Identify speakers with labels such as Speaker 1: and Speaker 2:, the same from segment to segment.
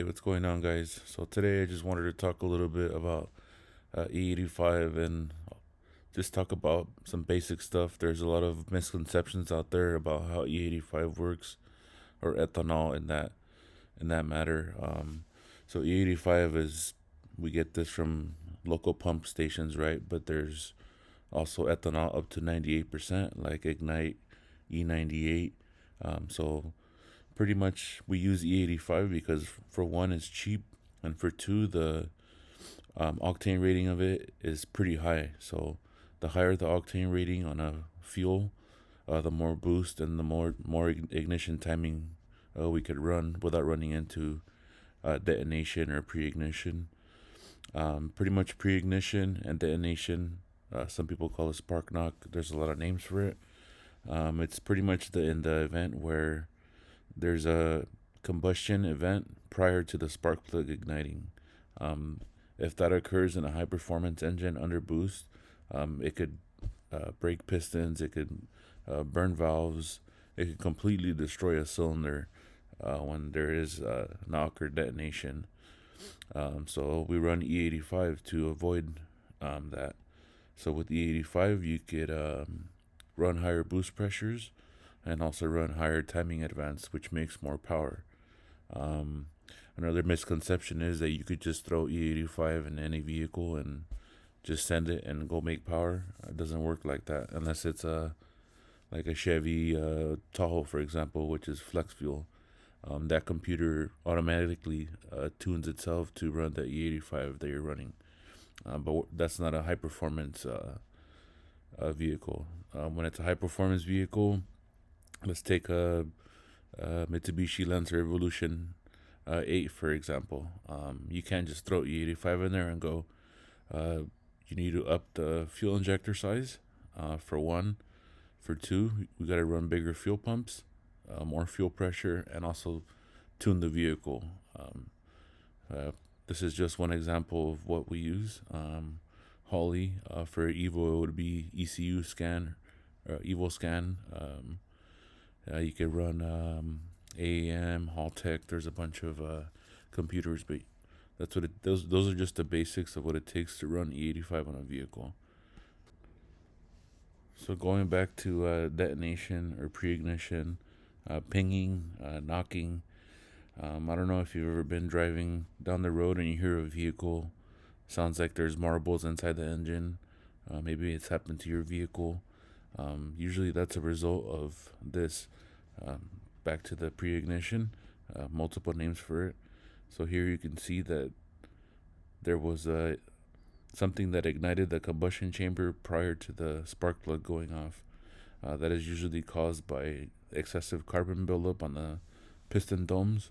Speaker 1: Hey, what's going on, guys? So today I just wanted to talk a little bit about E85 and just talk about some basic stuff. There's a lot of misconceptions out there about how E85 works or ethanol in that matter. So E85 is we get this from local pump stations, right? But there's also ethanol up to 98%, like Ignite E98. So pretty much we use E85 because for one, it's cheap, and for two, the octane rating of it is pretty high. So the higher the octane rating on a fuel, the more boost and the more ignition timing we could run without running into detonation or pre-ignition. Pretty much pre-ignition and detonation. Some people call it spark knock. There's a lot of names for it. It's pretty much in the event where there's a combustion event prior to the spark plug igniting. Um, if that occurs in a high performance engine under boost, it could break pistons, it could burn valves, it could completely destroy a cylinder when there is knock or detonation. So we run E85 to avoid that. So with E85, you could run higher boost pressures and also run higher timing advance, which makes more power. Um, Another misconception is that you could just throw E85 in any vehicle and just send it and go make power. It doesn't work like that unless it's like a Chevy Tahoe, for example, which is flex fuel. That computer automatically tunes itself to run the E85 that you're running. But that's not a high performance vehicle. When it's a high performance vehicle, let's take a Mitsubishi Lancer Evolution 8, for example. You can't just throw E85 in there and go. You need to up the fuel injector size, for one. For two, we got to run bigger fuel pumps, more fuel pressure, and also tune the vehicle. Uh, this is just one example of what we use. Holly, for Evo, it would be ECU scan, Evo scan. You could run AAM, Haltech. There's a bunch of computers, but those are just the basics of what it takes to run E85 on a vehicle. So going back to detonation or pre-ignition, pinging, knocking. I don't know if you've ever been driving down the road and you hear a vehicle. Sounds like there's marbles inside the engine. Maybe it's happened to your vehicle. Usually that's a result of this. Um, Back to the pre-ignition, multiple names for it. So here you can see that there was something that ignited the combustion chamber prior to the spark plug going off. That is usually caused by excessive carbon buildup on the piston domes.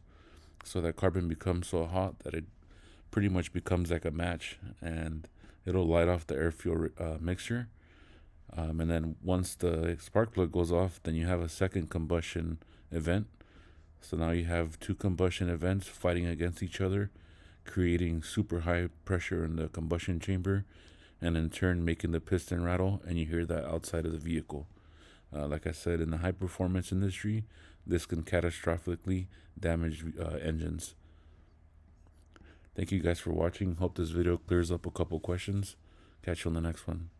Speaker 1: So that carbon becomes so hot that it pretty much becomes like a match, and it'll light off the air fuel mixture. And then once the spark plug goes off, then you have a second combustion event. So now you have two combustion events fighting against each other, creating super high pressure in the combustion chamber, and in turn making the piston rattle, and you hear that outside of the vehicle. Like I said, in the high performance industry, this can catastrophically damage engines. Thank you guys for watching. Hope this video clears up a couple questions. Catch you on the next one.